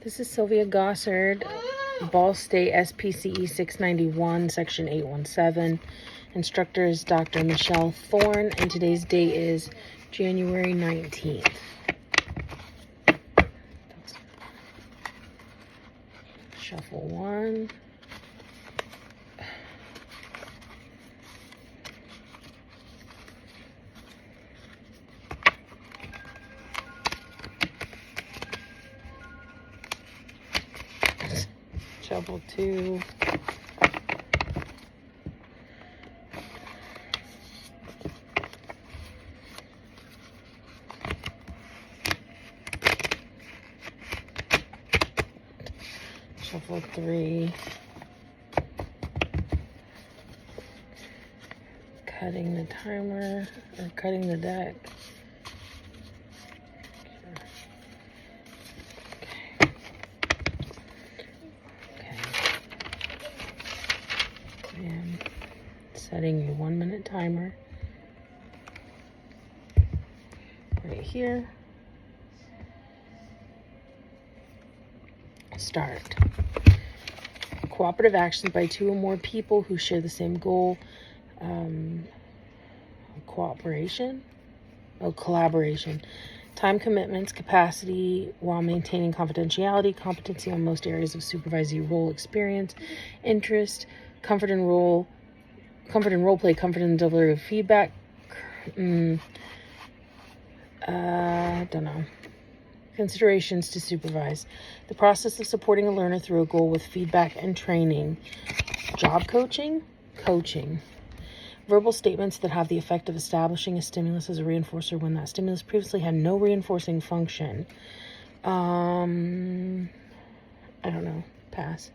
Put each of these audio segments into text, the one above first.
This is Sylvia Gossard, Ball State SPCE 691, Section 817. Instructor is Dr. Michelle Thorne, and today's date is January 19th. Shuffle one. Shuffle two. Shuffle three. Cutting the timer, or cutting the deck. And setting a 1 minute timer right here. Start. Cooperative actions by two or more people who share the same goal. Collaboration. Time commitments, capacity while maintaining confidentiality, competency on most areas of supervisory role experience, interest, comfort in role play, comfort in delivery of feedback. Don't know. Considerations to supervise. The process of supporting a learner through a goal with feedback and training. Job coaching. Verbal statements that have the effect of establishing a stimulus as a reinforcer when that stimulus previously had no reinforcing function. I don't know. Pass.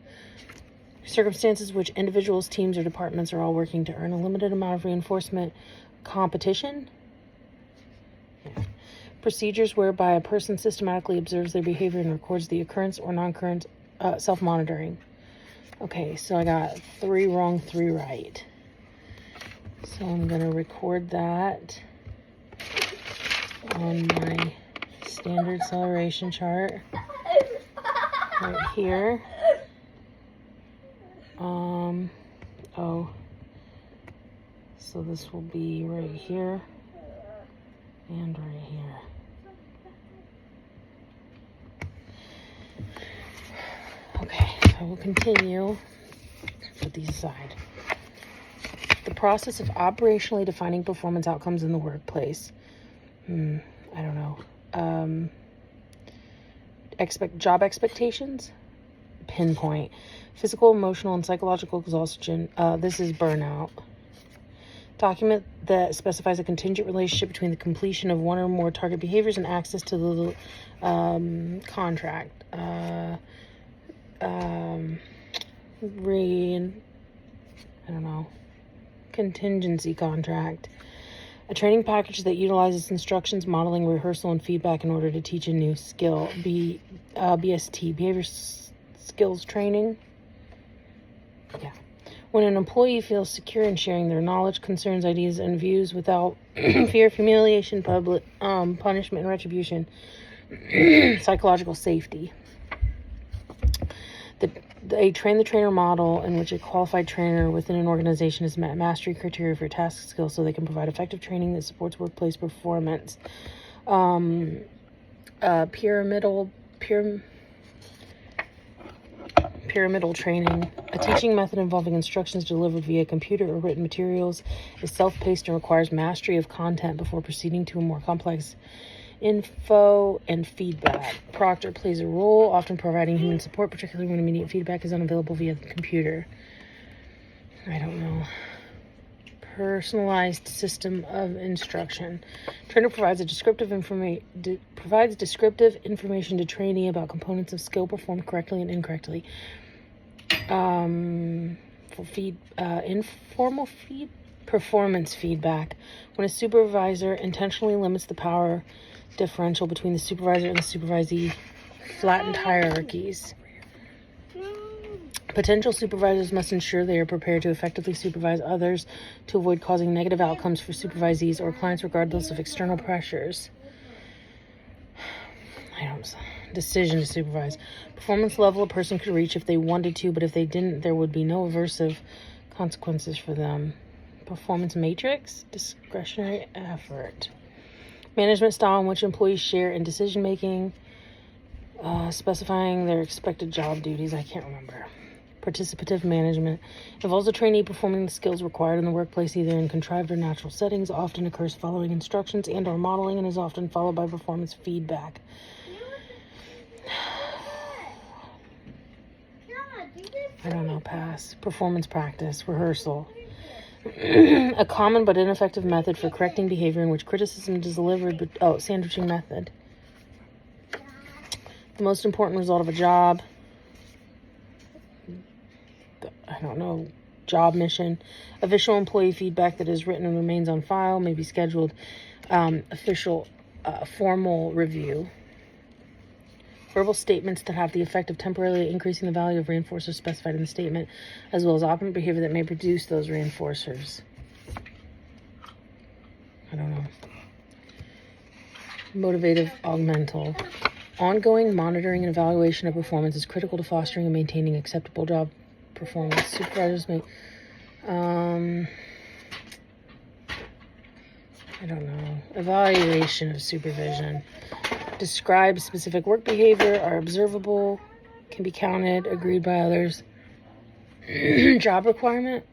Circumstances which individuals, teams, or departments are all working to earn a limited amount of reinforcement. Competition. Yeah. Procedures whereby a person systematically observes their behavior and records the occurrence or non-occurrence. Self-monitoring. Okay, so I got 3 wrong, 3 right. So I'm going to record that on my standard acceleration chart right here. So this will be right here and right here. Okay, I will continue. Put these aside. The process of operationally defining performance outcomes in the workplace. I don't know. Job expectations. Pinpoint. Physical, emotional, and psychological exhaustion. This is burnout. Document that specifies a contingent relationship between the completion of one or more target behaviors and access to the contract. I don't know. Contingency contract. A training package that utilizes instructions, modeling, rehearsal, and feedback in order to teach a new skill. BST, behavior skills training. Yeah. When an employee feels secure in sharing their knowledge, concerns, ideas, and views without fear of humiliation, public punishment, and retribution. Psychological safety. A train-the-trainer model in which a qualified trainer within an organization has met mastery criteria for task skills so they can provide effective training that supports workplace performance. Pyramidal training. A teaching method involving instructions delivered via computer or written materials is self-paced and requires mastery of content before proceeding to a more complex info and feedback. Proctor plays a role, often providing human support, particularly when immediate feedback is unavailable via the computer. I don't know. Personalized system of instruction. Trainer provides descriptive information to trainee about components of skill performed correctly and incorrectly. Performance feedback. When a supervisor intentionally limits the power differential between the supervisor and the supervisee, flattened hierarchies. Potential supervisors must ensure they are prepared to effectively supervise others to avoid causing negative outcomes for supervisees or clients regardless of external pressures. decision to supervise. Performance level a person could reach if they wanted to, but if they didn't, there would be no aversive consequences for them. Performance matrix, discretionary effort. Management style in which employees share in decision making, specifying their expected job duties. I can't remember. Participative management involves a trainee performing the skills required in the workplace either in contrived or natural settings, often occurs following instructions and or modeling, and is often followed by performance feedback. I don't know, pass. Performance practice, rehearsal. A common but ineffective method for correcting behavior in which criticism is delivered, sandwiching method. The most important result of a job. I don't know, job mission. Official employee feedback that is written and remains on file, may be scheduled. Official formal review. Verbal statements that have the effect of temporarily increasing the value of reinforcers specified in the statement, as well as operant behavior that may produce those reinforcers. I don't know. Motivative augmental. Ongoing monitoring and evaluation of performance is critical to fostering and maintaining acceptable job performance. Supervisors may... I don't know. Evaluation of supervision. Describe specific work behavior, are observable, can be counted, agreed by others. Job requirement,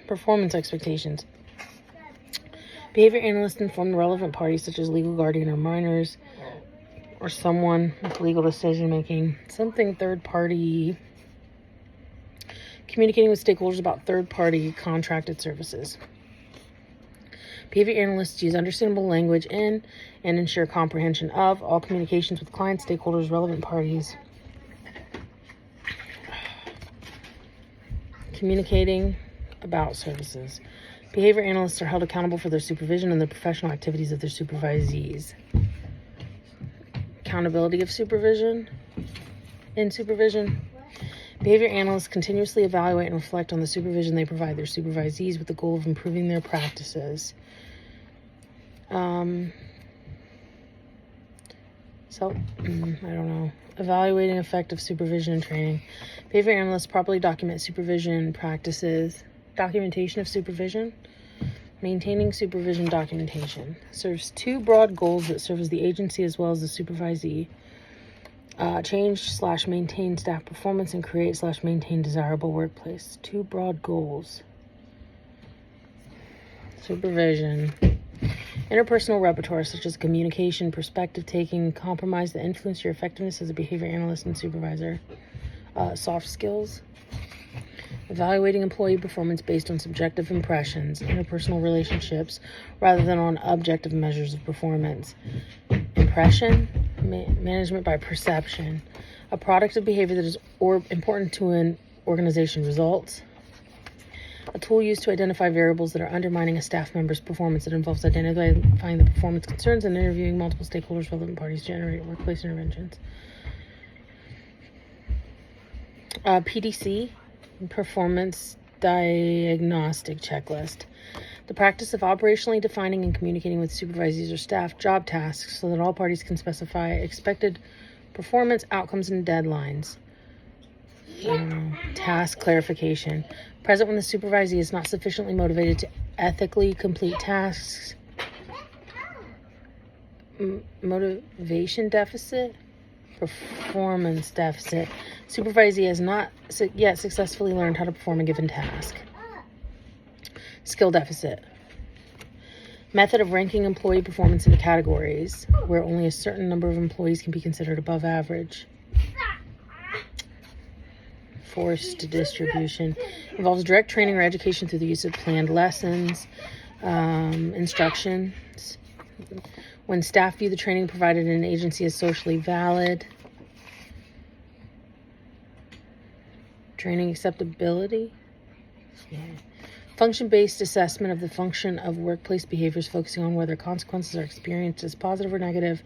performance expectations. Behavior analysts inform the relevant parties such as legal guardian or minors or someone with legal decision making. Something third party. Communicating with stakeholders about third party contracted services. Behavior analysts use understandable language in and ensure comprehension of all communications with clients, stakeholders, relevant parties. Communicating about services. Behavior analysts are held accountable for their supervision and the professional activities of their supervisees. Accountability of supervision. In supervision. Behavior analysts continuously evaluate and reflect on the supervision they provide their supervisees with the goal of improving their practices. I don't know. Evaluating effective supervision and training. Behavior analysts properly document supervision practices. Documentation of supervision. Maintaining supervision documentation. Serves two broad goals that serve as the agency as well as the supervisee. Change/maintain staff performance and create/maintain desirable workplace. Two broad goals. Supervision. Interpersonal repertoire such as communication, perspective taking, compromise that influence your effectiveness as a behavior analyst and supervisor. Soft skills. Evaluating employee performance based on subjective impressions, interpersonal relationships, rather than on objective measures of performance. Impression. Management by perception. A product of behavior that is important to an organization. Results. A tool used to identify variables that are undermining a staff member's performance that involves identifying the performance concerns and interviewing multiple stakeholders, relevant parties, generate workplace interventions. PDC, Performance Diagnostic Checklist. The practice of operationally defining and communicating with supervisees or staff job tasks so that all parties can specify expected performance outcomes and deadlines. Task clarification. Present when the supervisee is not sufficiently motivated to ethically complete tasks. Motivation deficit. Performance deficit. Supervisee has not yet successfully learned how to perform a given task. Skill deficit. Method of ranking employee performance into categories where only a certain number of employees can be considered above average. Forced distribution. Involves direct training or education through the use of planned lessons, instructions. When staff view the training provided in an agency as socially valid. Training acceptability. Function-based assessment of the function of workplace behaviors, focusing on whether consequences are experienced as positive or negative.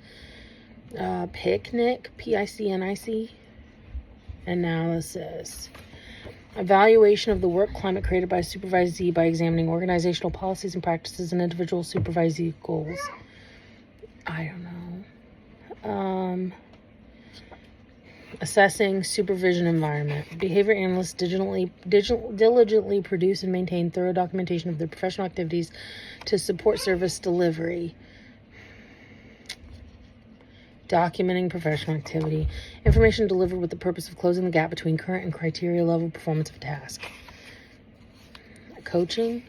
PICNIC, PICNIC. Analysis. Evaluation of the work climate created by a supervisee by examining organizational policies and practices and individual supervisee goals. I don't know. Assessing supervision environment. Behavior analysts diligently produce and maintain thorough documentation of their professional activities to support service delivery. Documenting professional activity. Information delivered with the purpose of closing the gap between current and criteria level performance of a task. Coaching.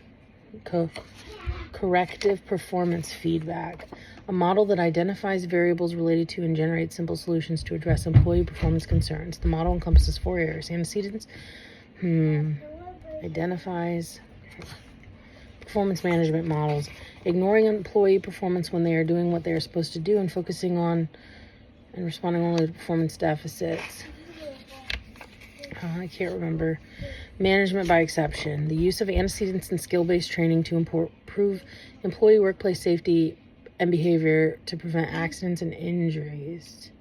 Corrective performance feedback. A model that identifies variables related to and generates simple solutions to address employee performance concerns. The model encompasses 4 areas. Antecedents. Identifies performance management models. Ignoring employee performance when they are doing what they are supposed to do and focusing on and responding only to performance deficits. I can't remember. Management by exception. The use of antecedents and skill-based training to improve employee workplace safety and behavior to prevent accidents and injuries.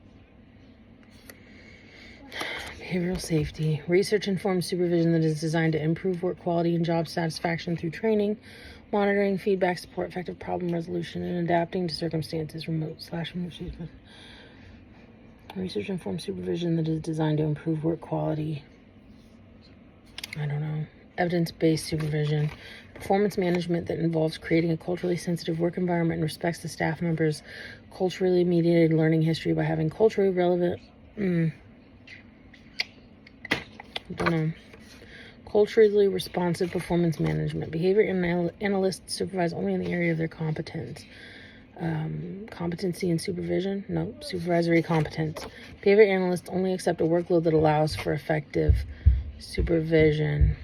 Behavioral safety. Research-informed supervision that is designed to improve work quality and job satisfaction through training, monitoring, feedback, support, effective problem resolution, and adapting to circumstances. Remote. Research-informed supervision that is designed to improve work quality. I don't know. Evidence-based supervision. Performance management that involves creating a culturally sensitive work environment and respects the staff members' culturally mediated learning history by having culturally relevant... Culturally responsive performance management. Behavior analysts supervise only in the area of their competence. Competency and supervision? No, supervisory competence. Behavior analysts only accept a workload that allows for effective supervision.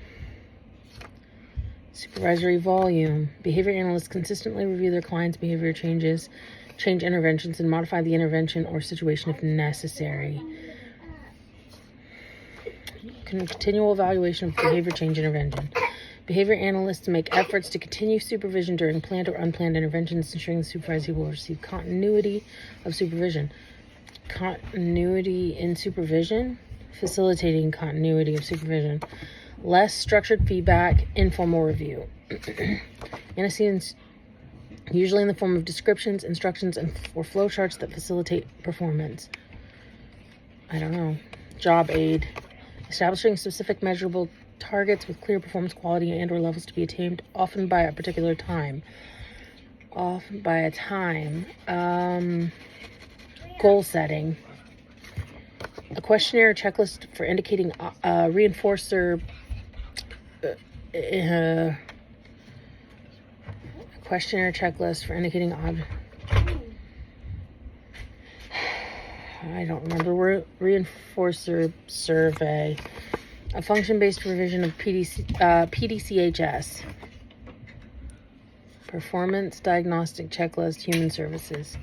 Supervisory volume. Behavior analysts consistently review their clients' behavior change interventions, and modify the intervention or situation if necessary. Continual evaluation of behavior change intervention. Behavior analysts make efforts to continue supervision during planned or unplanned interventions, ensuring the supervisee will receive continuity of supervision. Continuity in supervision? Facilitating continuity of supervision. Less structured feedback, informal review. Antecedents, usually in the form of descriptions, instructions, or flowcharts that facilitate performance. I don't know. Job aid. Establishing specific measurable targets with clear performance quality and or levels to be attained, often by a particular time. Goal setting. A questionnaire checklist for indicating reinforcer. Questionnaire checklist for indicating I don't remember. Reinforcer survey. A function-based revision of PDCHS. Performance diagnostic checklist, human services.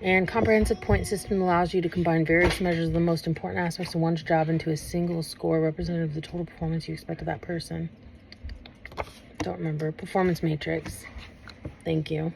And comprehensive point system allows you to combine various measures of the most important aspects of one's job into a single score representative of the total performance you expect of that person. Don't remember. Performance matrix. Thank you.